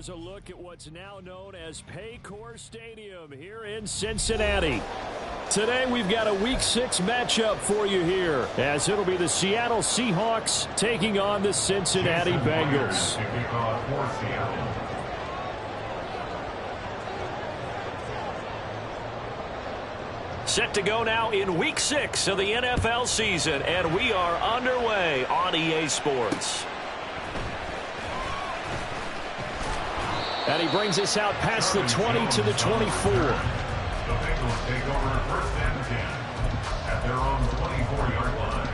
Here's a look at what's now known as Paycor Stadium here in Cincinnati. Today we've got a Week 6 matchup for you here, as it'll be the Seattle Seahawks taking on the Cincinnati Bengals. Set to go now in Week 6 of the NFL season, and we are underway on EA Sports. And he brings us out past the 20 to the 24. The Bengals take over first and 10 at their own 24-yard line.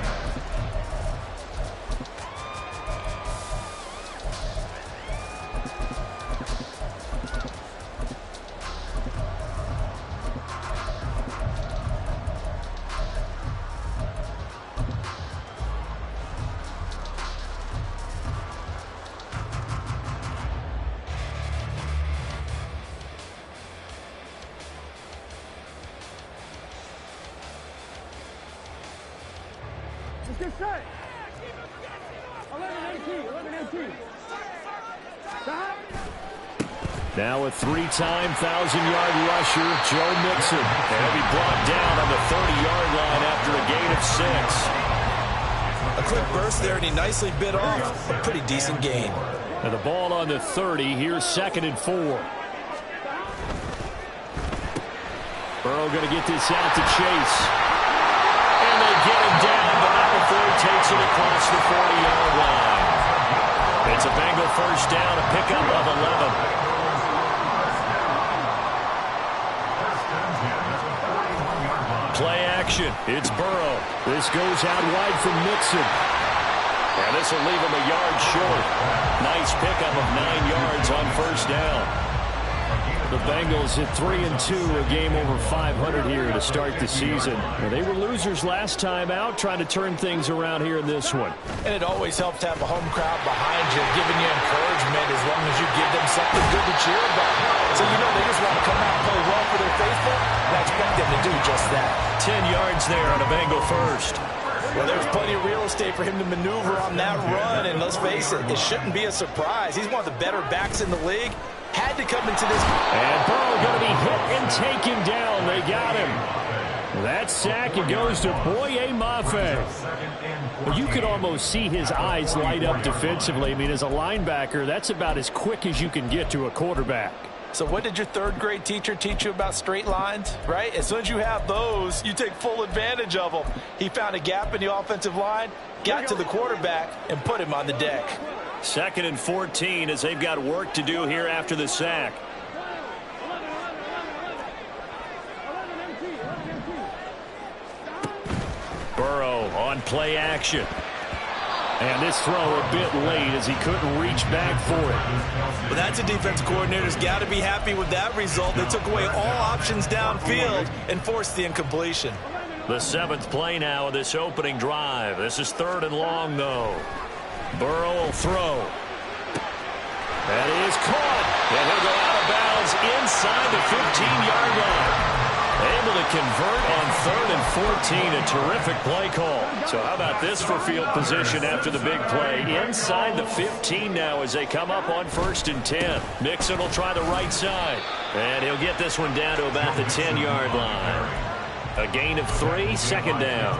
Good set. 11-18. Now a three-time 1,000-yard rusher, Joe Mixon. And he'll be brought down on the 30-yard line after a gain of 6. A quick burst there, and he nicely bit off a pretty decent gain. And the ball on the 30. Here's 2nd and 4. Burrow going to get this out to Chase. And they get him down, but not before he takes it across the 40-yard line. It's a Bengal first down, a pickup of 11. Play action. It's Burrow. This goes out wide from Mixon. And this will leave him a yard short. Nice pickup of 9 yards on first down. The Bengals at 3-2, a game over 500 here to start the season. Well, they were losers last time out, trying to turn things around here in this one. And it always helps to have a home crowd behind you, giving you encouragement as long as you give them something good to cheer about. So you know they just want to come out and play well for their faithful, and I expect them to do just that. 10 yards there on a Bengal first. Well, there's plenty of real estate for him to maneuver on that run, and let's face it, it shouldn't be a surprise. He's one of the better backs in the league. Had to come into this. And Burrow going to be hit and take him down. They got him. That sack, it goes to Boye Mafe. Well, you could almost see his eyes light up defensively. I mean, as a linebacker, that's about as quick as you can get to a quarterback. So what did your third-grade teacher teach you about straight lines, right? As soon as you have those, you take full advantage of them. He found a gap in the offensive line, got to the quarterback, and put him on the deck. 2nd and 14 as they've got work to do here after the sack. Burrow on play action. And this throw a bit late as he couldn't reach back for it. Well, that's a defense coordinator's got to be happy with that result. They took away all options downfield and forced the incompletion. The 7th play now of this opening drive. This is 3rd and long, though. Burrow will throw. That is caught. And he'll go out of bounds inside the 15-yard line. Able to convert on 3rd and 14. A terrific play call. So how about this for field position after the big play? Inside the 15 now as they come up on 1st and 10. Mixon will try the right side. And he'll get this one down to about the 10-yard line. A gain of 3, 2nd down.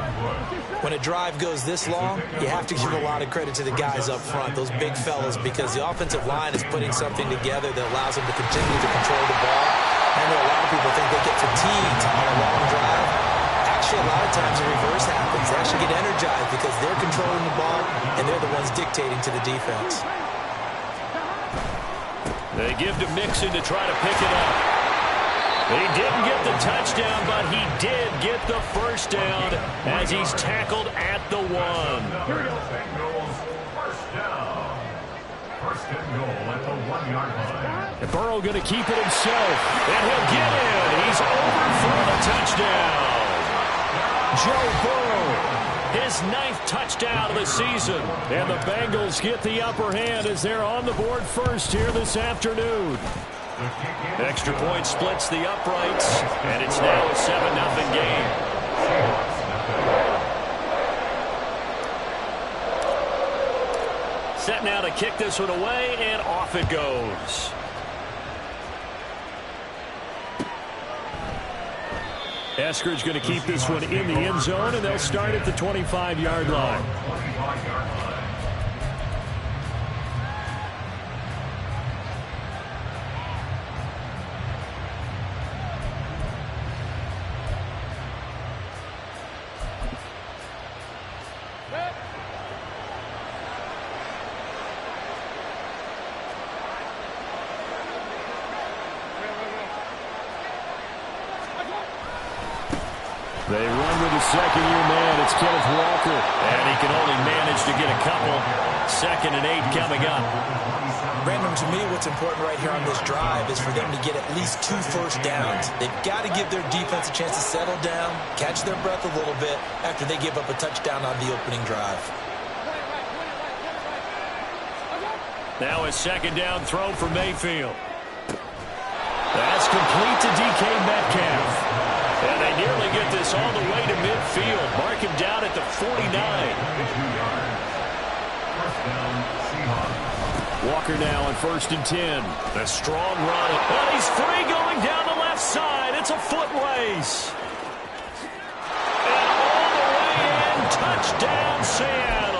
When a drive goes this long, you have to give a lot of credit to the guys up front, those big fellas, because the offensive line is putting something together that allows them to continue to control the ball. I know a lot of people think they get fatigued on a long drive. Actually, a lot of times the reverse happens. They actually get energized because they're controlling the ball, and they're the ones dictating to the defense. They give to Mixon to try to pick it up. He didn't get the touchdown, but he did get the first down as he's tackled at the 1. First and goal at the 1-yard line. And Burrow going to keep it himself, and he'll get in. He's over for the touchdown. Joe Burrow, his 9th touchdown of the season. And the Bengals get the upper hand as they're on the board first here this afternoon. Extra point splits the uprights, and it's now a 7-0 game. Set now to kick this one away, and off it goes. Eskridge going to keep this one in the end zone, and they'll start at the 25-yard line. They run with the second-year man. It's Kenneth Walker. And he can only manage to get a couple. 2nd and 8 coming up. Brandon, to me, what's important right here on this drive is for them to get at least 2 first downs. They've got to give their defense a chance to settle down, catch their breath a little bit after they give up a touchdown on the opening drive. Now a 2nd down throw for Mayfield. That's complete to DK Metcalf. And they nearly get this all the way to midfield. Mark him down at the 49. Walker now on 1st and 10. A strong run. And he's free going down the left side. It's a foot race. And all the way in. Touchdown, Seattle.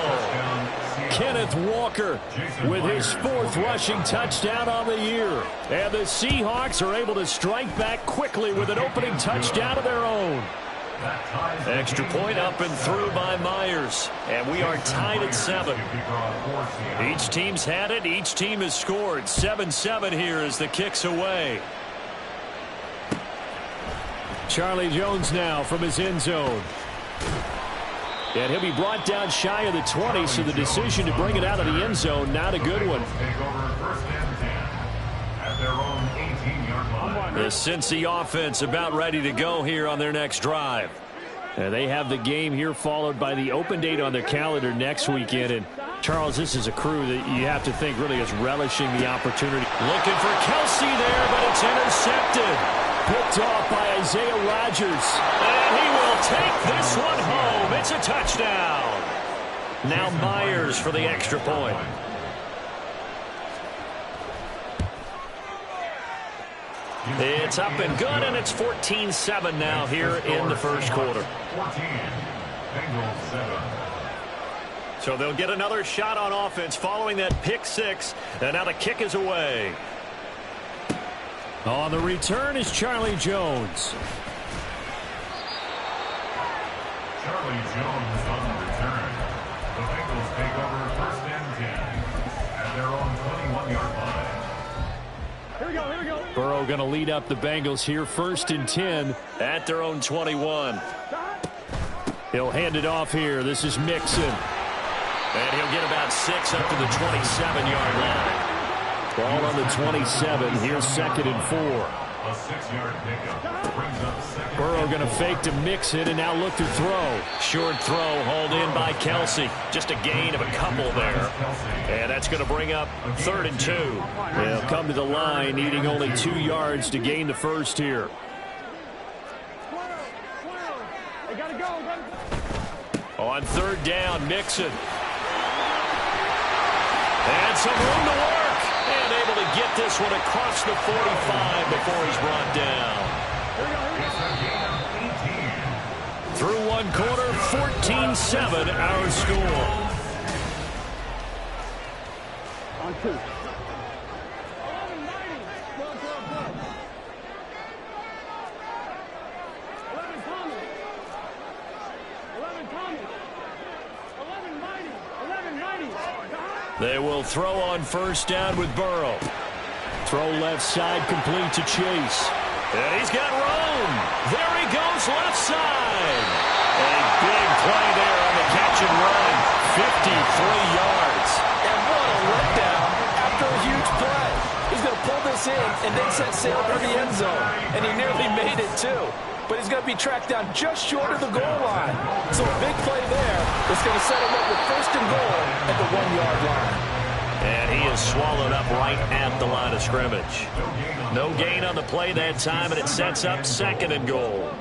Kenneth Walker with his 4th rushing touchdown on the year. And the Seahawks are able to strike back quickly with an opening touchdown of their own. Extra point up and through by Myers. And we are tied at 7. Each team's had it. Each team has scored. 7-7 here as the kick's away. Charlie Jones now from his end zone. And he'll be brought down shy of the 20, so the decision to bring it out of the end zone, not a good one. The Cincy offense about ready to go here on their next drive. And they have the game here followed by the open date on their calendar next weekend. And Charles, this is a crew that you have to think really is relishing the opportunity. Looking for Kelsey there, but it's intercepted. Picked off by Isaiah Rodgers. And he will take this one home. It's a touchdown. Now Myers for the extra point. It's up and good, and it's 14-7 now here in the first quarter. So they'll get another shot on offense following that pick 6, and now the kick is away. On the return is Charlie Jones. Charlie Jones on the return. The Bengals take over 1st and 10 at their own 21-yard line. Here we go, here we go. Burrow going to lead up the Bengals here, 1st and 10 at their own 21. He'll hand it off here. This is Mixon. And he'll get about 6 up to the 27-yard line. Ball on the 27. Here's 2nd and 4. A 6-yard pickup brings up 2nd. Burrow going to fake to Mixon and now look to throw. Short throw hauled in by Kelsey. Just a gain of a couple there. And that's going to bring up 3rd and 2. They'll come to the line needing only 2 yards to gain the first here. On 3rd down, Mixon. And some room to work. And able to get this one across the 45 before he's brought down. Through one quarter, 14-7 our score. On 2. They will throw on 1st down with Burrow. Throw left side complete to Chase. And he's got room. There he goes left side. A big play there on the catch and run. 53 yards. And what a letdown after a huge play. He's going to pull this in and then set sail for the end zone. And he nearly made it too. But he's going to be tracked down just short of the goal line. So a big play there is going to set him up with 1st and goal at the 1-yard line. And he is swallowed up right at the line of scrimmage. No gain on the play that time, and it sets up 2nd and goal.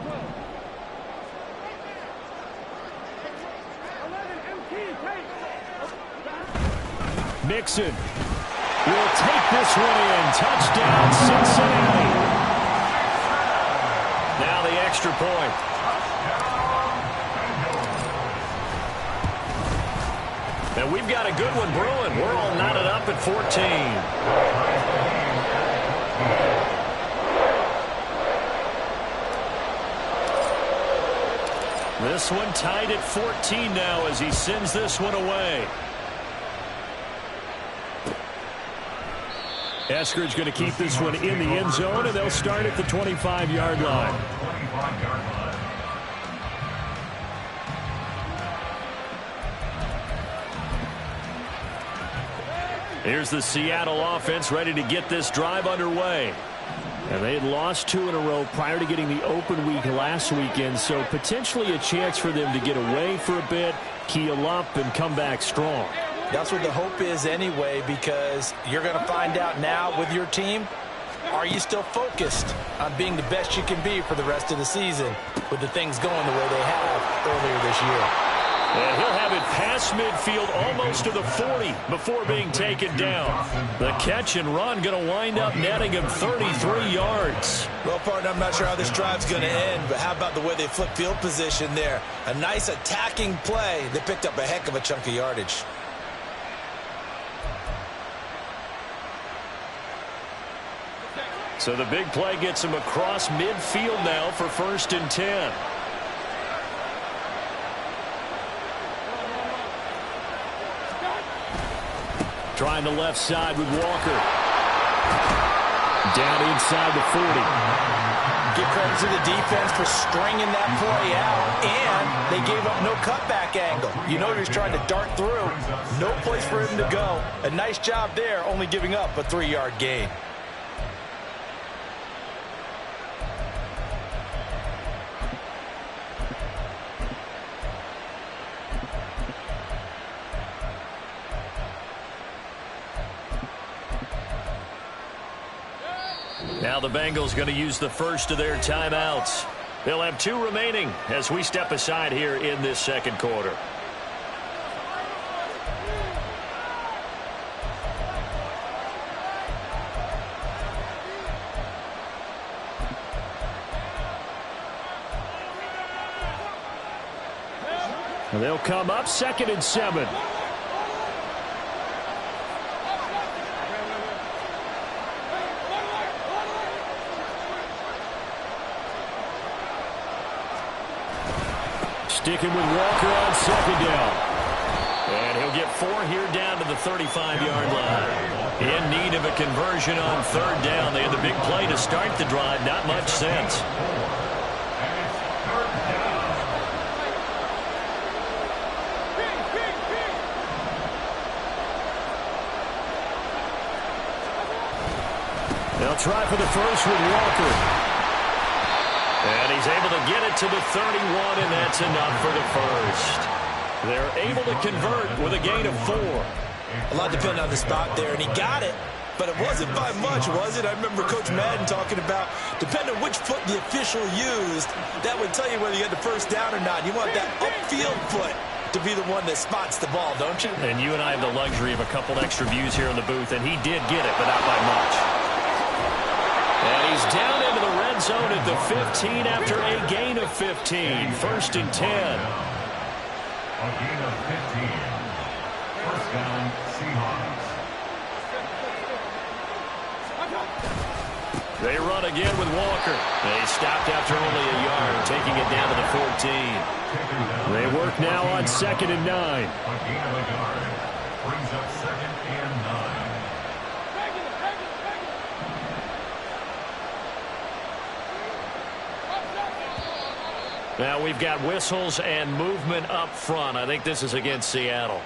Mixon will take this one in. Touchdown, Cincinnati. Now the extra point. And we've got a good one brewing. We're all knotted up at 14. This one tied at 14 now as he sends this one away. Eskridge going to keep this one in the end zone, and they'll start at the 25-yard line. Here's the Seattle offense ready to get this drive underway. And they had lost 2 in a row prior to getting the open week last weekend, so potentially a chance for them to get away for a bit, keel up, and come back strong. That's what the hope is anyway, because you're going to find out now with your team, are you still focused on being the best you can be for the rest of the season with the things going the way they have earlier this year? And he'll have it past midfield almost to the 40 before being taken down. The catch and run going to wind up netting him 33 yards. Well, partner, I'm not sure how this drive's going to end, but how about the way they flip field position there? A nice attacking play. They picked up a heck of a chunk of yardage. So the big play gets him across midfield now for 1st and 10. Trying the left side with Walker. Down inside the 40. Give credit to the defense for stringing that play out, and they gave up no cutback angle. You know he was trying to dart through. No place for him to go. A nice job there, only giving up a 3-yard gain. Now the Bengals going to use the first of their timeouts. They'll have 2 remaining as we step aside here in this second quarter. And they'll come up 2nd and 7. Sticking with Walker on 2nd down. And he'll get 4 here down to the 35-yard line. In need of a conversion on 3rd down. They had the big play to start the drive. Not much sense. They'll try for the first with Walker. And he's able to get it to the 31, and that's enough for the first. They're able to convert with a gain of 4. A lot depended on the spot there, and he got it. But it wasn't by much, was it? I remember Coach Madden talking about, depending on which foot the official used, that would tell you whether you had the first down or not. You want that upfield foot to be the one that spots the ball, don't you? And you and I have the luxury of a couple extra views here in the booth, and he did get it, but not by much. And he's down into the red zone at the 15 after a gain of 15. 1st and 10. A gain of 15. First down, Seahawks. They run again with Walker. They stopped after only a yard, taking it down to the 14. They work now on 2nd and 9. A gain of a yard. Brings up 2nd and 9. Now we've got whistles and movement up front. I think this is against Seattle.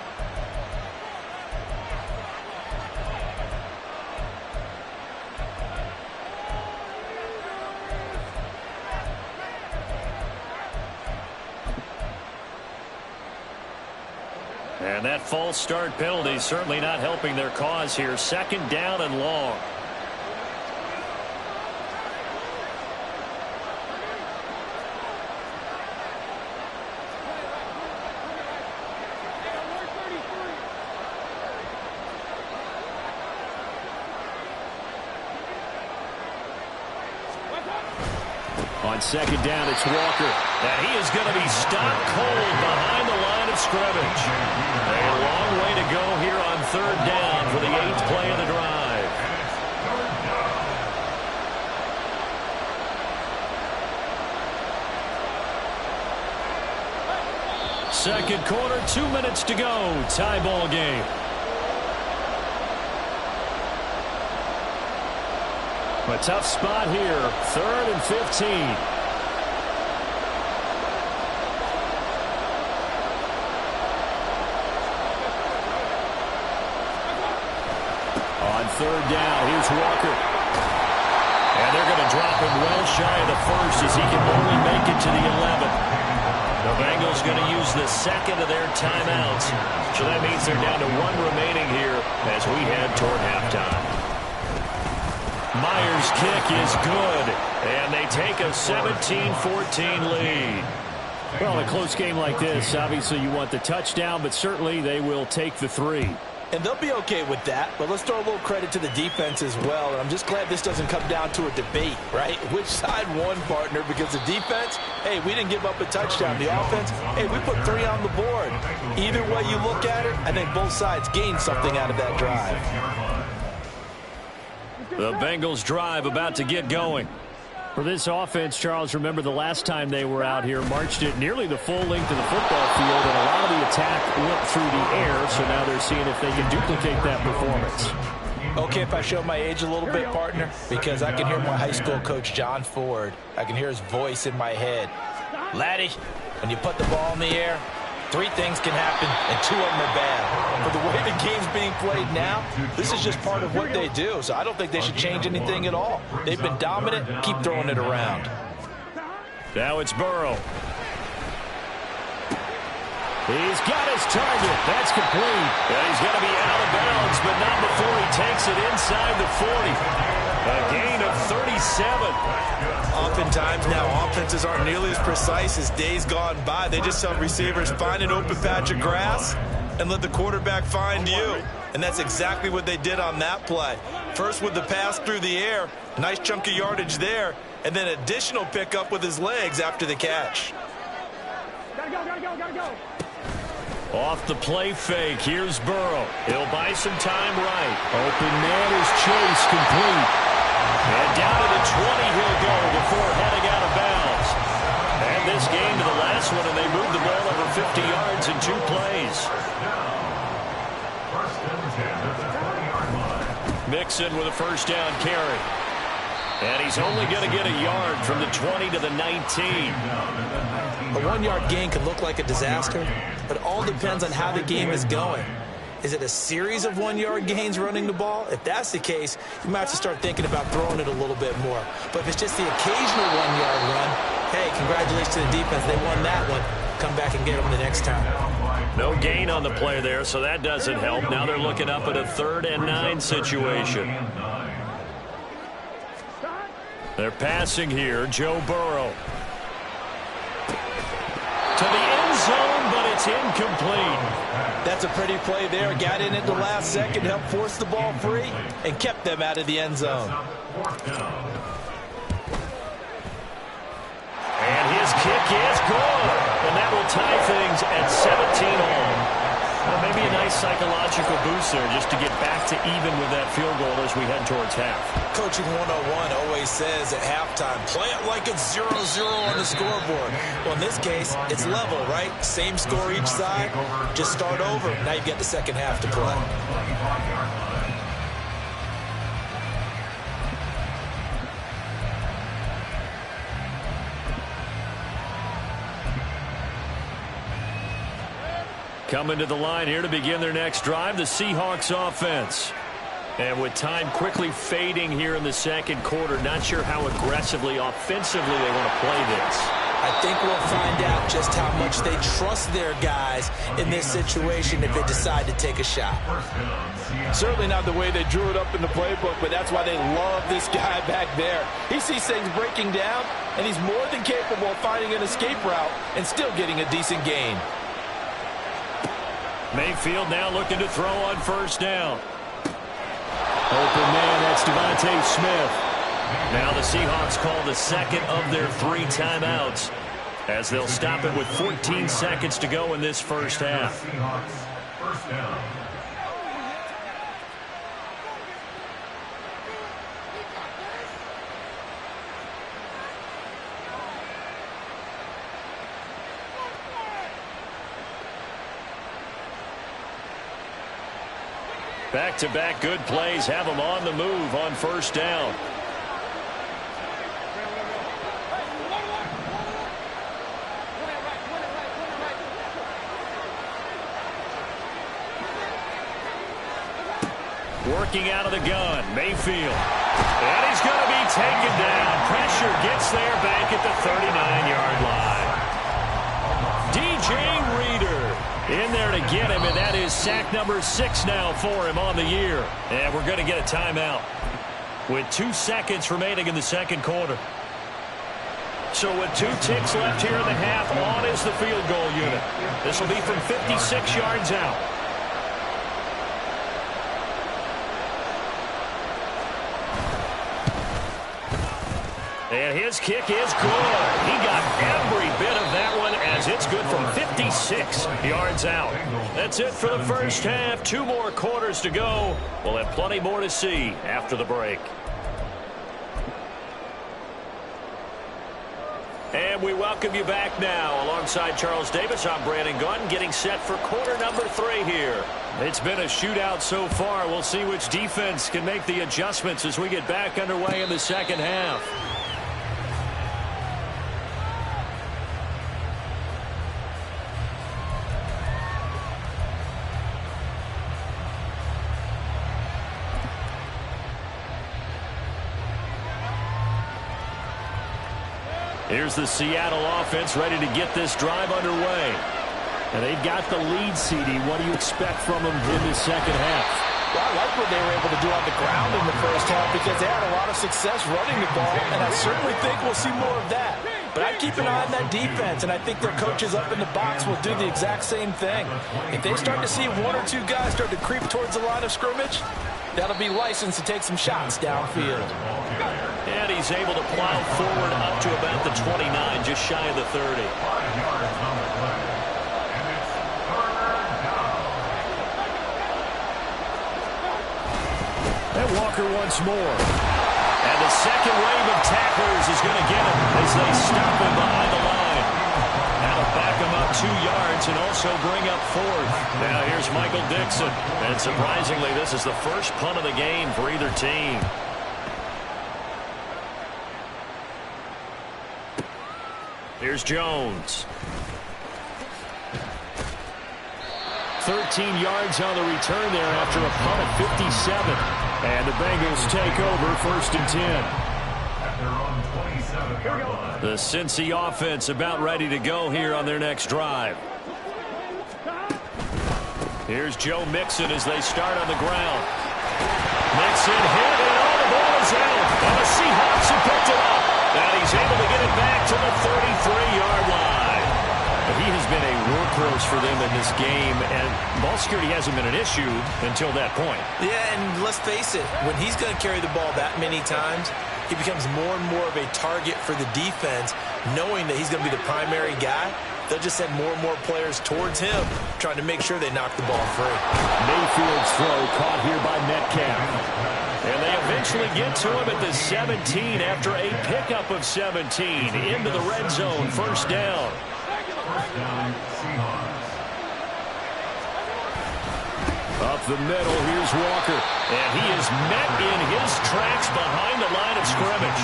And that false start penalty is certainly not helping their cause here. 2nd down and long. On On second down, it's Walker. And he is going to be stopped cold behind the line of scrimmage. A long way to go here on third down for the 8th play of the drive. Second quarter, 2 minutes to go. Tie ball game. A tough spot here. 3rd and 15. On third down, here's Walker. And they're going to drop him well shy of the first as he can only make it to the 11. The Bengals going to use the second of their timeouts. So that means they're down to 1 remaining here as we head toward halftime. Myers' kick is good, and they take a 17-14 lead. Well, in a close game like this, obviously you want the touchdown, but certainly they will take the 3. And they'll be okay with that, but let's throw a little credit to the defense as well. And I'm just glad this doesn't come down to a debate, right? Which side won, partner? Because the defense, hey, we didn't give up a touchdown. The offense, hey, we put 3 on the board. Either way you look at it, I think both sides gained something out of that drive. The Bengals drive about to get going. For this offense, Charles, remember the last time they were out here, marched it nearly the full length of the football field, and a lot of the attack went through the air, so now they're seeing if they can duplicate that performance. Okay, if I show my age a little bit, partner, because I can hear my high school coach, John Ford. I can hear his voice in my head. Laddie, when you put the ball in the air, 3 things can happen, and 2 of them are bad. But the way the game's being played now, this is just part of what they do. So I don't think they should change anything at all. They've been dominant. Keep throwing it around. Now it's Burrow. He's got his target. That's complete. And he's going to be out of bounds, but not before he takes it inside the 40. A gain of 37. Oftentimes now, offenses aren't nearly as precise as days gone by. They just tell receivers, find an open patch of grass and let the quarterback find you. And that's exactly what they did on that play. First with the pass through the air, nice chunk of yardage there, and then additional pickup with his legs after the catch. Gotta go. Off the play fake, here's Burrow. He'll buy some time right. Open man is Chase, complete. And down to the 20 he'll go before heading out of bounds. And this game to the last one, and they moved the ball over 50 yards in 2 plays. Mixon with a first down carry. And he's only going to get a yard from the 20 to the 19. A 1-yard gain can look like a disaster, but it all depends on how the game is going. Is it a series of 1-yard gains running the ball? If that's the case, you might have to start thinking about throwing it a little bit more. But if it's just the occasional 1-yard run, hey, congratulations to the defense. They won that one. Come back and get them the next time. No gain on the play there, so that doesn't help. Now they're looking up at a 3rd and 9 situation. They're passing here. Joe Burrow. To the end zone, but it's incomplete. That's a pretty play there. Got in at the last second, helped force the ball free, and kept them out of the end zone. And his kick is good. And that will tie things at 17-all. Well, maybe a nice psychological boost there just to get back to even with that field goal as we head towards half. Coaching 101 always says at halftime, play it like it's 0-0 on the scoreboard. Well, in this case, it's level, right? Same score each side. Just start over. Now you've got the second half to play. Coming to the line here to begin their next drive, the Seahawks offense. And with time quickly fading here in the second quarter, not sure how aggressively, offensively they want to play this. I think we'll find out just how much they trust their guys in this situation if they decide to take a shot. Certainly not the way they drew it up in the playbook, but that's why they love this guy back there. He sees things breaking down, and he's more than capable of finding an escape route and still getting a decent gain. Mayfield now looking to throw on first down. Open man, that's Devontae Smith. Now the Seahawks call the second of their 3 timeouts as they'll stop it with 14 seconds to go in this first half. Seahawks, first down. Back-to-back good plays have them on the move on first down. Working out of the gun, Mayfield. And he's going to be taken down. Pressure gets there back at the 39-yard line. DJ Reader in there to get him, and that is sack number 6 now for him on the year. And we're going to get a timeout with 2 seconds remaining in the second quarter. So with 2 ticks left here in the half, on is the field goal unit. This will be from 56 yards out. And his kick is good. He got every bit of that one as it's good from 56 yards out. That's it for the first half. 2 more quarters to go. We'll have plenty more to see after the break. And we welcome you back now. Alongside Charles Davis, I'm Brandon Gunn, getting set for quarter number 3 here. It's been a shootout so far. We'll see which defense can make the adjustments as we get back underway in the second half. Here's the Seattle offense ready to get this drive underway. And they've got the lead, CD. What do you expect from them in the second half? Well, I like what they were able to do on the ground in the first half because they had a lot of success running the ball, and I certainly think we'll see more of that. But I'd keep an eye on that defense, and I think their coaches up in the box will do the exact same thing. If they start to see 1 or 2 guys start to creep towards the line of scrimmage, that'll be licensed to take some shots downfield. And he's able to plow forward up to about the 29, just shy of the 30. 5 yards on the play. And it's third down. And Walker once more. And the second wave of tacklers is going to get him as they stop him behind the line. That'll back him up 2 yards and also bring up 4th. Now here's Michael Dixon. And surprisingly, this is the first punt of the game for either team. Here's Jones. 13 yards on the return there after a punt of 57. And the Bengals take over 1st and 10. At their own 27-yard line. The Cincy offense about ready to go here on their next drive. Here's Joe Mixon as they start on the ground. Mixon hit and all the ball is out. And the Seahawks have picked it up. And he's able to get it back to the 33-yard line. But he has been a workhorse for them in this game, and ball security hasn't been an issue until that point. Yeah, and let's face it, when he's going to carry the ball that many times, he becomes more and more of a target for the defense, knowing that he's going to be the primary guy. They'll just send more and more players towards him, trying to make sure they knock the ball free. Mayfield's throw caught here by Metcalf. And they eventually get to him at the 17 after a pickup of 17 into the red zone. First down. First down, Seahawks. Up the middle, here's Walker. And he is met in his tracks behind the line of scrimmage.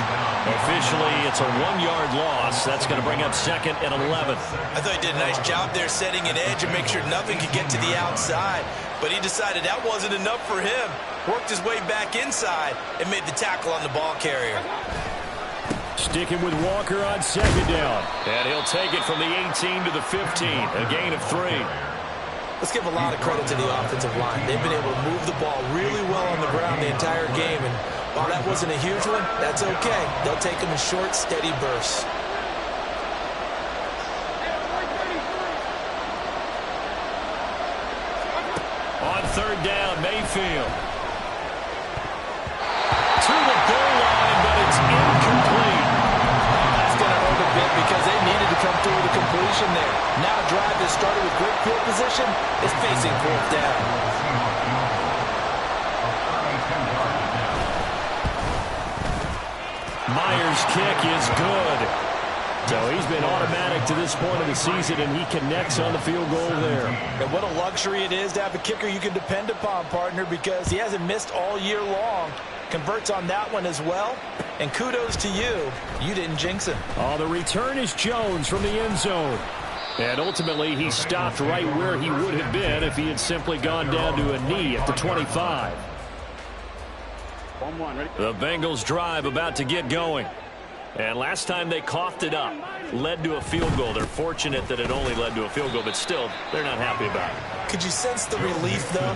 Officially, it's a 1-yard loss. That's going to bring up 2nd and 11. I thought he did a nice job there setting an edge and make sure nothing could get to the outside. But he decided that wasn't enough for him. Worked his way back inside and made the tackle on the ball carrier. Sticking with Walker on 2nd down. And he'll take it from the 18 to the 15. A gain of 3. Let's give a lot of credit to the offensive line. They've been able to move the ball really well on the ground the entire game. And while that wasn't a huge one, that's okay. They'll take them in short, steady bursts. On 3rd down, Mayfield. To the goal line, but it's possession is facing fourth down. Myers' kick is good. So he's been automatic to this point of the season, and he connects on the field goal there. And what a luxury it is to have a kicker you can depend upon, partner, because he hasn't missed all year long. Converts on that one as well. And kudos to you. You didn't jinx him. Oh, the return is Jones from the end zone. And ultimately, he stopped right where he would have been if he had simply gone down to a knee at the 25. The Bengals drive about to get going. And last time they coughed it up, led to a field goal. They're fortunate that it only led to a field goal, but still, they're not happy about it. Could you sense the relief, though,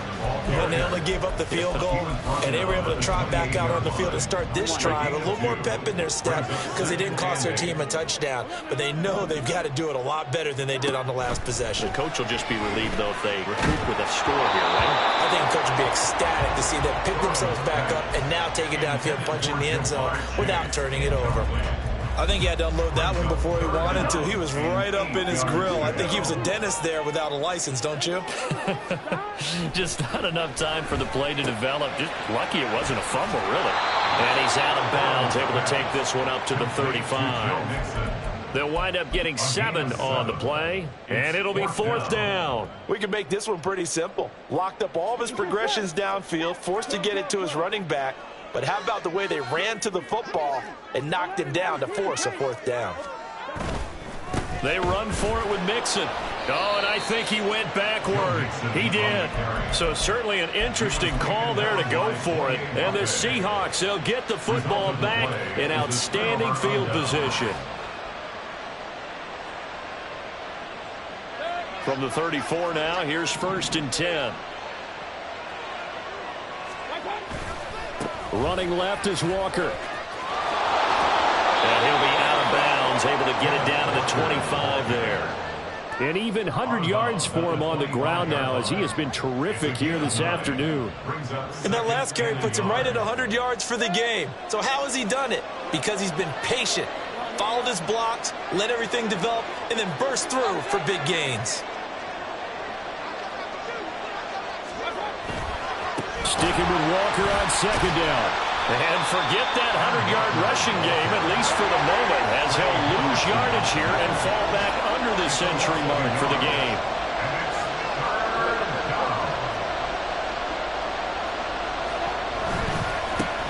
when they only gave up the field goal and they were able to trot back out on the field and start this drive? A little more pep in their step because they didn't cost their team a touchdown, but they know they've got to do it a lot better than they did on the last possession. The coach will just be relieved, though, if they recoup with a score here, right? I think the coach would be ecstatic to see them pick themselves back up and now take it downfield, punching the end zone without turning it over. I think he had to unload that one before he wanted to. He was right up in his grill. I think he was a dentist there without a license, don't you? Just not enough time for the play to develop. Just lucky it wasn't a fumble, really. And he's out of bounds, able to take this one up to the 35. They'll wind up getting 7 on the play, and it'll be fourth down. We can make this one pretty simple. Locked up all of his progressions downfield, forced to get it to his running back. But how about the way they ran to the football and knocked him down to force a fourth down? They run for it with Mixon. Oh, and I think he went backward. He did. So certainly an interesting call there to go for it. And the Seahawks, they'll get the football back in outstanding field position. From the 34 now, here's 1st and 10. Running left is Walker. And he'll be out of bounds, able to get it down to the 25 there. And even 100 yards for him on the ground now, as he has been terrific here this afternoon. And that last carry puts him right at 100 yards for the game. So how has he done it? Because he's been patient, followed his blocks, let everything develop, and then burst through for big gains. Sticking with Walker on 2nd down. And forget that 100-yard rushing game, at least for the moment, as he'll lose yardage here and fall back under the century mark for the game.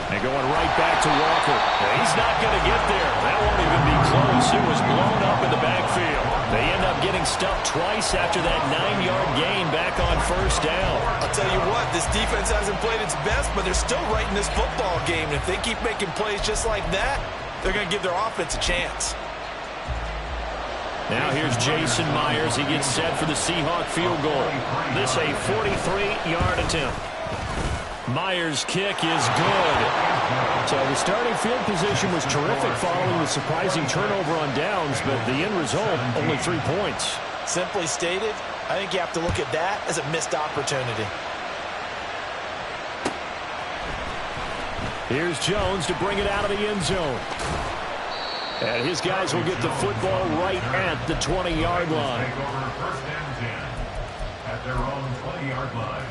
And going right back to Walker. He's not going to get there. That won't even be close. It was blown up in the backfield. They end up getting stuffed twice after that 9-yard gain back on 1st down. I'll tell you what, this defense hasn't played its best, but they're still right in this football game. And if they keep making plays just like that, they're going to give their offense a chance. Now here's Jason Myers. He gets set for the Seahawk field goal. This a 43-yard attempt. Myers' kick is good. So the starting field position was terrific following the surprising turnover on downs, but the end result, only 3 points. Simply stated, I think you have to look at that as a missed opportunity. Here's Jones to bring it out of the end zone. And his guys will get the football right at the 20-yard line. Take over 1st and 10 at their own 20-yard line.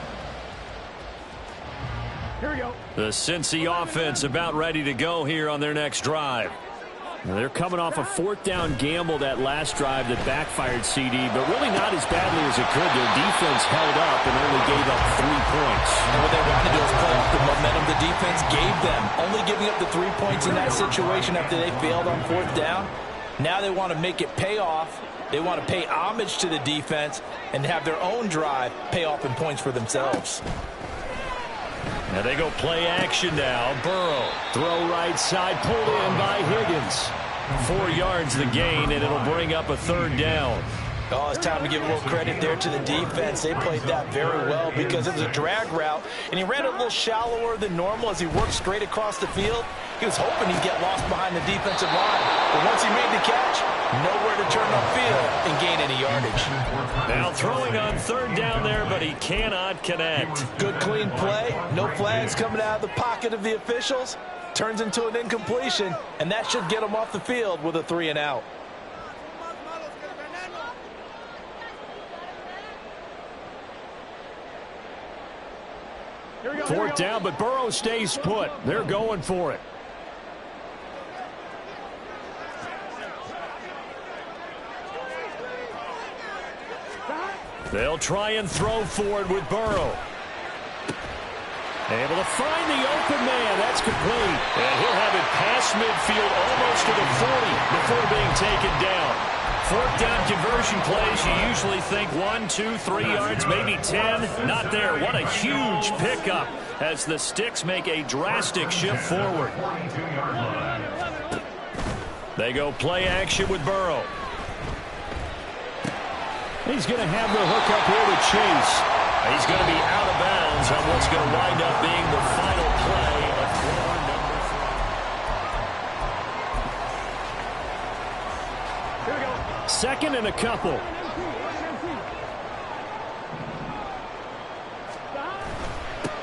Here we go. The Cincy offense about ready to go here on their next drive. They're coming off a 4th down gamble that last drive that backfired CD, but really not as badly as it could. Their defense held up and only gave up 3 points. And what they wanted to do is play off the momentum the defense gave them. Only giving up the 3 points in that situation after they failed on 4th down. Now they want to make it pay off. They want to pay homage to the defense and have their own drive pay off in points for themselves. Now they go play action now. Burrow, throw right side, pulled in by Higgins. 4 yards the gain, and it'll bring up a 3rd down. Oh, it's time to give a little credit there to the defense. They played that very well because it was a drag route, and he ran it a little shallower than normal as he worked straight across the field. He was hoping he'd get lost behind the defensive line. But once he made the catch, nowhere to turn upfield and gain any yardage. Now throwing on 3rd down there, but he cannot connect. Good, clean play. No flags coming out of the pocket of the officials. Turns into an incompletion, and that should get him off the field with a 3 and out. Fourth down, but Burrow stays put. They're going for it. They'll try and throw for it with Burrow. Able to find the open man. That's complete. And he'll have it past midfield almost to the 40 before being taken down. Fourth down conversion plays, you usually think 1, 2, 3 yards, maybe 10. Not there. What a huge pickup as the Sticks make a drastic shift forward. They go play action with Burrow. He's going to have the hook up here to Chase. He's going to be out of bounds on what's going to wind up being the final play of quarter number 3. Here we go. Second and a couple.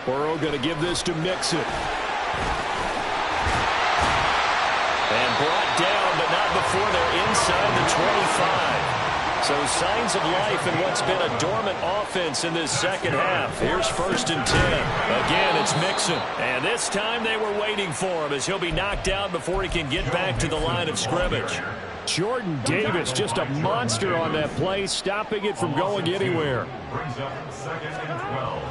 Burrow going to give this to Mixon. And brought down, but not before they're inside the 25. So signs of life in what's been a dormant offense in this second half. Here's 1st and 10. Again, it's Mixon. And this time they were waiting for him as he'll be knocked out before he can get back to the line of scrimmage. Jordan Davis, just a monster on that play, stopping it from going anywhere.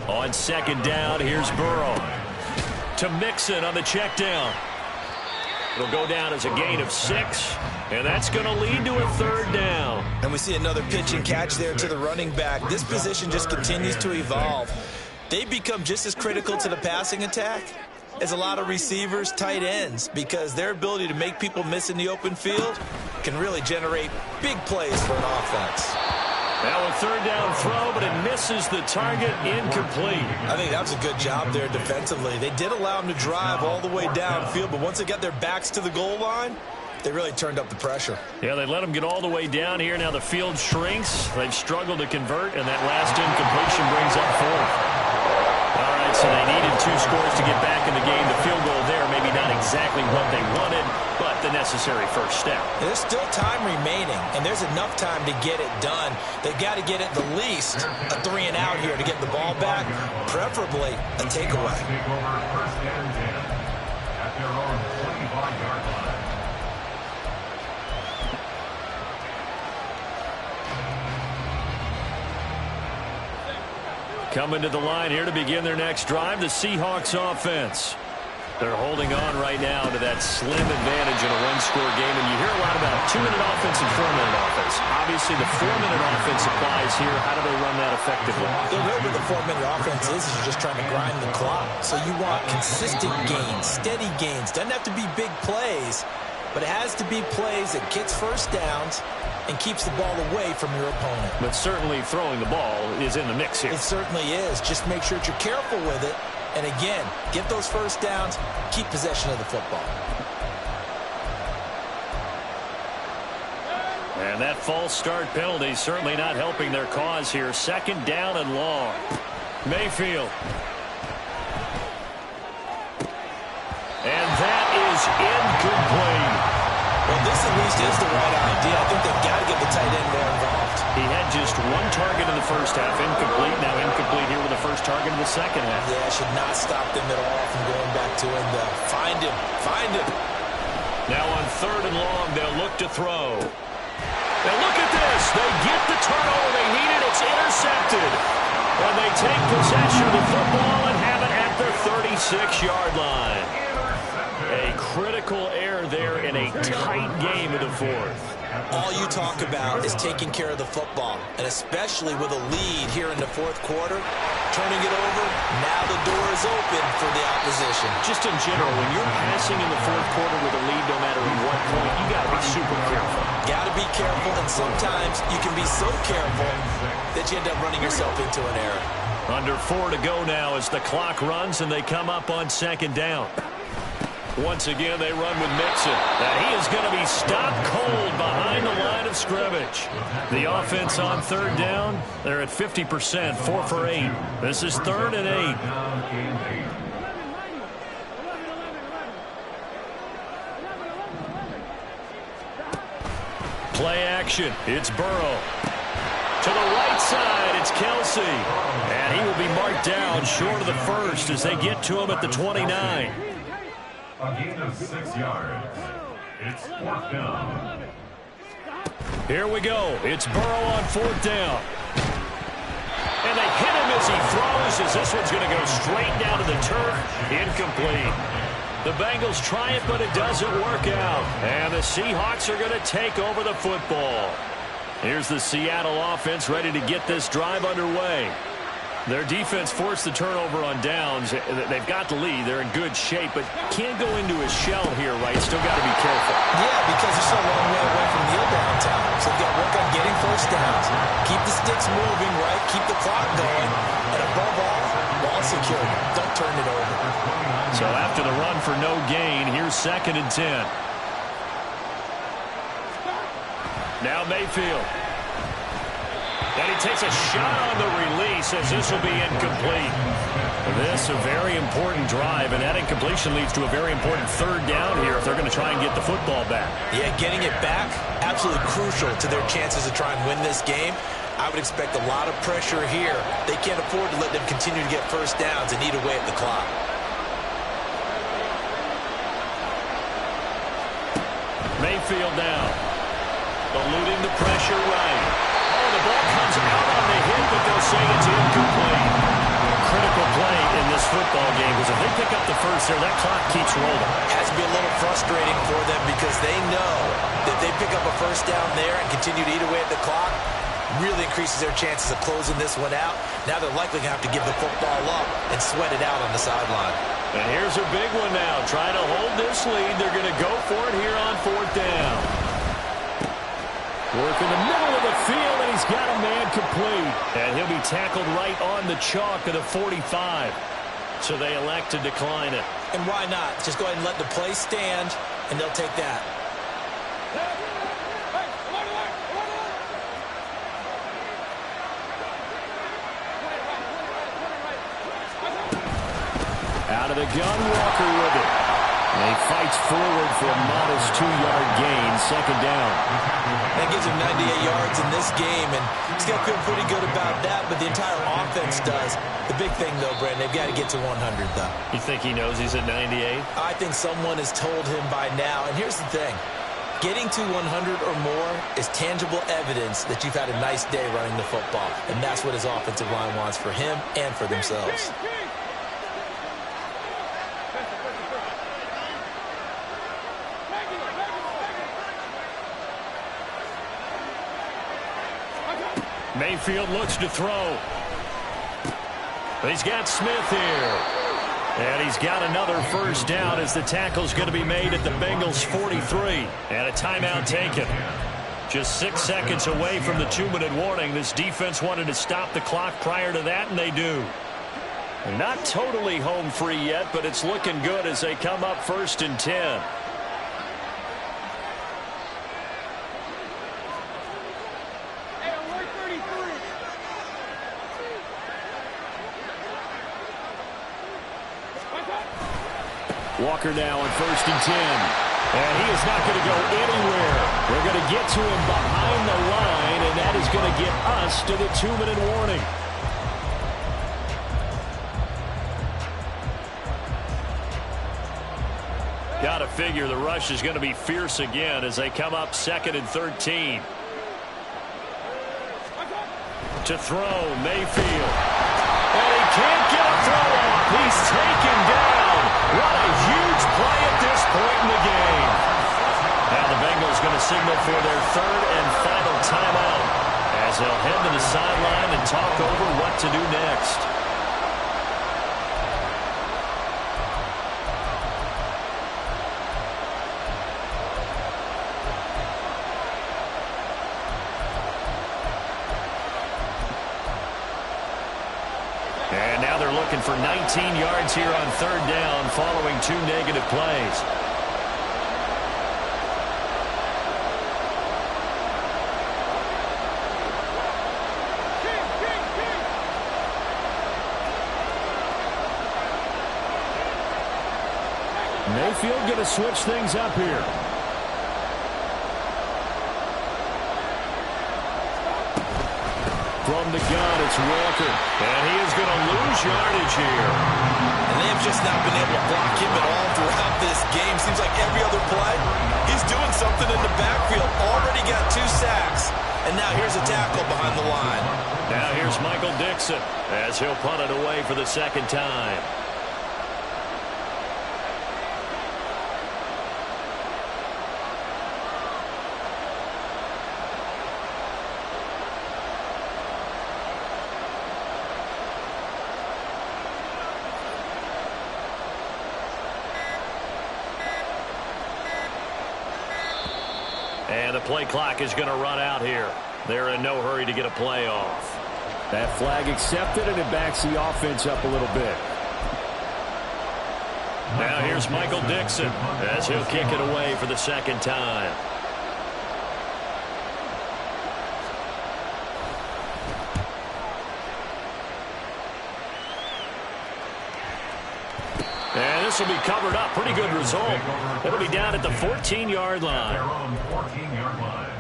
On second down, here's Burrow. To Mixon on the check down. It'll go down as a gain of 6, and that's going to lead to a 3rd down. And we see another pitch and catch there to the running back. This position just continues to evolve. They become just as critical to the passing attack as a lot of receivers, tight ends, because their ability to make people miss in the open field can really generate big plays for an offense. Now a 3rd down throw, but it misses the target, incomplete. I think that was a good job there defensively. They did allow them to drive all the way downfield, but once they got their backs to the goal line, they really turned up the pressure. Yeah, they let them get all the way down here. Now the field shrinks. They've struggled to convert, and that last incompletion brings up 4th. All right, so they needed 2 scores to get back in the game. The field goal there, maybe not exactly what they wanted, but the necessary first step. There's still time remaining, and there's enough time to get it done. They've got to get at the least a 3 and out here to get the ball back, preferably a takeaway. At their own 25-yard line. Coming to the line here to begin their next drive, the Seahawks offense. They're holding on right now to that slim advantage in a one-score game, and you hear a lot about 2-minute offense and 4-minute offense. Obviously, the 4-minute offense applies here. How do they run that effectively? The way with the 4-minute offense is you're just trying to grind the clock. So you want consistent gains, steady gains. Doesn't have to be big plays, but it has to be plays that gets first downs and keeps the ball away from your opponent. But certainly throwing the ball is in the mix here. It certainly is. Just make sure that you're careful with it. And again, get those first downs, keep possession of the football. And that false start penalty certainly not helping their cause here. 2nd down and long. Mayfield. And that is incomplete. Well, this at least is the right idea. I think they've got to get the tight end more involved. He had just 1 target in the first half, incomplete. Now incomplete here with the first target in the second half. Yeah, should not stop them at all from going back to him. Find him. Find him. Now on 3rd and long, they'll look to throw. And look at this. They get the turnover they needed. It's intercepted. And they take possession of the football and have it at their 36-yard line. A critical error there in a tight game in the 4th. All you talk about is taking care of the football, and especially with a lead here in the 4th quarter, turning it over, now the door is open for the opposition. Just in general, when you're passing in the 4th quarter with a lead, no matter at what point, you got to be super careful. Got to be careful, and sometimes you can be so careful that you end up running yourself into an error. Under 4 to go now as the clock runs and they come up on 2nd down. Once again, they run with Mixon. And he is going to be stopped cold behind the line of scrimmage. The offense on 3rd down, they're at 50%, 4 for 8. This is 3rd and 8. Play action. It's Burrow. To the right side, it's Kelsey. And he will be marked down short of the first as they get to him at the 29. A gain of 6 yards. It's 4th down. Here we go. It's Burrow on 4th down. And they hit him as he throws, as this one's going to go straight down to the turf. Incomplete. The Bengals try it, but it doesn't work out. And the Seahawks are going to take over the football. Here's the Seattle offense ready to get this drive underway. Their defense forced the turnover on downs. They've got the lead. They're in good shape, but can't go into a shell here, right? Still got to be careful. Yeah, because they're so long way away from kneel down time. So they've got to work on getting first downs. Keep the sticks moving, right? Keep the clock going. And above all, ball security. Don't turn it over. So after the run for no gain, here's 2nd and 10. Now Mayfield. And he takes a shot on the release as this will be incomplete. This a very important drive, and that incompletion leads to a very important 3rd down here if they're going to try and get the football back. Yeah, getting it back, absolutely crucial to their chances to try and win this game. I would expect a lot of pressure here. They can't afford to let them continue to get first downs and eat away at the clock. Mayfield now. Eluding the pressure right. Oh, the ball comes out on the hit, but they'll say it's incomplete. Critical play in this football game, because if they pick up the first there, that clock keeps rolling. Has to be a little frustrating for them because they know that they pick up a first down there and continue to eat away at the clock, really increases their chances of closing this one out. Now they're likely going to have to give the football up and sweat it out on the sideline. And here's a big one now. Trying to hold this lead. They're going to go for it here on 4th down. Work in the middle of the field, and he's got a man complete. And he'll be tackled right on the chalk of the 45. So they elect to decline it. And why not? Just go ahead and let the play stand, and they'll take that. Out of the gun, Walker with it. And he fights forward for a modest 2-yard gain, 2nd down. That gives him 98 yards in this game, and he's got to feel pretty good about that, but the entire offense does. The big thing, though, Brandon, they've got to get to 100, though. You think he knows he's at 98? I think someone has told him by now, and here's the thing. Getting to 100 or more is tangible evidence that you've had a nice day running the football, and that's what his offensive line wants for him and for themselves. Mayfield looks to throw. He's got Smith here. And he's got another first down as the tackle's going to be made at the Bengals' 43. And a timeout taken. Just 6 seconds away from the 2-minute warning. This defense wanted to stop the clock prior to that, and they do. Not totally home free yet, but it's looking good as they come up 1st and 10. Walker now on 1st and 10. And he is not going to go anywhere. We're going to get to him behind the line, and that is going to get us to the 2-minute warning. Got to figure the rush is going to be fierce again as they come up 2nd and 13. To throw, Mayfield. And he can't get a throw off. He's taken down. What a huge play at this point in the game. Now the Bengals going to signal for their 3rd and final timeout as they'll head to the sideline and talk over what to do next. And now they're looking for 19 yards here on 3rd down following 2 negative plays. Mayfield going to switch things up here. From the gun, it's Walker. And he is going to lose yardage here. And they have just not been able to block him at all throughout this game. Seems like every other play, he's doing something in the backfield. Already got 2 sacks. And now here's a tackle behind the line. Now here's Michael Dixon as he'll punt it away for the second time. And the play clock is going to run out here. They're in no hurry to get a play off. That flag accepted, and it backs the offense up a little bit. Now here's Michael Dixon as he'll kick it away for the second time. And this will be covered up. Pretty good result. It'll be down at the 14-yard line. Their own 14-yard line.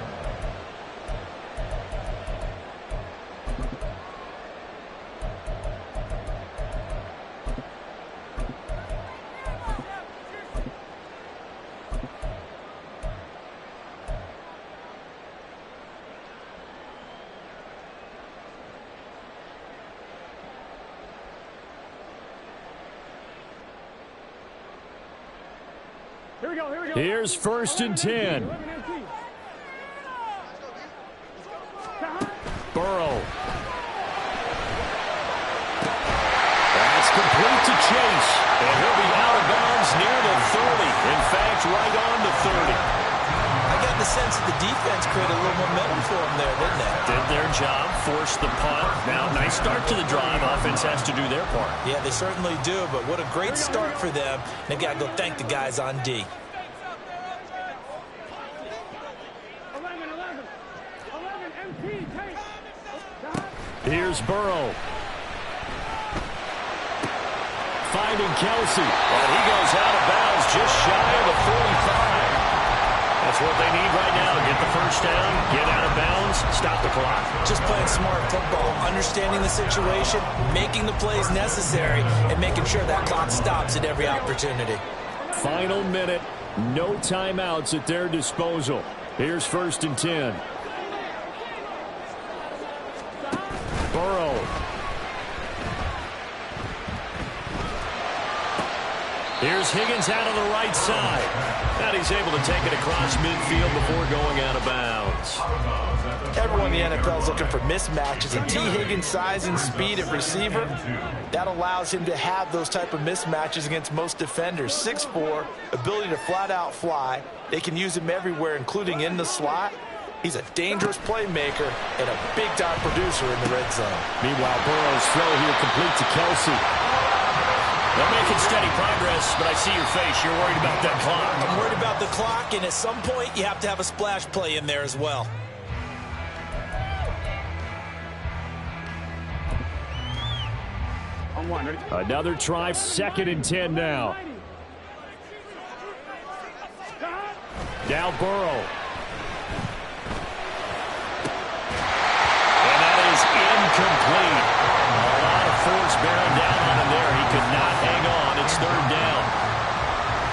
Here we go, here we go. Here's 1st and 10. Burrow. That's complete to Chase. And he'll be out of bounds near the 30. In fact, right on the 30. I got the sense that the defense created a little momentum for them there, didn't they? Did their job, forced the punt. Now, nice start to the drive. Offense has to do their part. Yeah, they certainly do, but what a great start for them. They've got to go thank the guys on D. 11, MP, take. Here's Burrow. Finding Kelsey. And he goes out of bounds just shy of the 45. That's what they need right now. Get the first down, get out of bounds, stop the clock. Just playing smart football, understanding the situation, making the plays necessary, and making sure that clock stops at every opportunity. Final minute. No timeouts at their disposal. Here's 1st and 10. Burrow. Here's Higgins out on the right side. And he's able to take it across midfield before going out of bounds. Everyone in the NFL is looking for mismatches, and T. Higgins' size and speed at receiver, that allows him to have those type of mismatches against most defenders. 6'4", ability to flat-out fly. They can use him everywhere, including in the slot. He's a dangerous playmaker and a big-time producer in the red zone. Meanwhile, Burrow's throw here complete to Kelsey. They're making steady progress, but I see your face. You're worried about that clock. I'm worried about the clock, and at some point, you have to have a splash play in there as well. On one, ready? Another try, 2nd and 10 now. Now Burrow. And that is incomplete. A lot of force bearing down on him there. He could not hang on. It's 3rd down.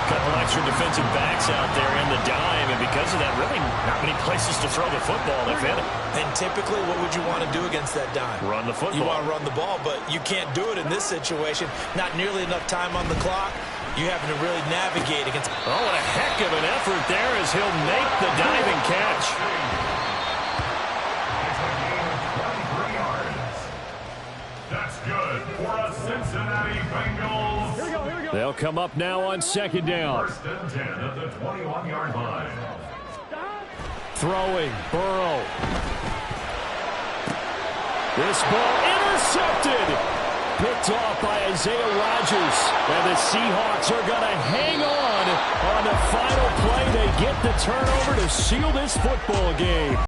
Couple extra defensive backs out there in the dime, and because of that, really not many places to throw the football. They've hit it. And typically, what would you want to do against that dime? Run the football. You want to run the ball, but you can't do it in this situation. Not nearly enough time on the clock. You having to really navigate against. Oh, what a heck of an effort there as he'll make the diving catch. That's good for a Cincinnati Bengals. Here we go, here we go. They'll come up now on 2nd down. 1st and 10 at the 21-yard line. Throwing, Burrow. This ball intercepted. Picked off by Isaiah Rodgers. And the Seahawks are going to hang on the final play. They get the turnover to seal this football game.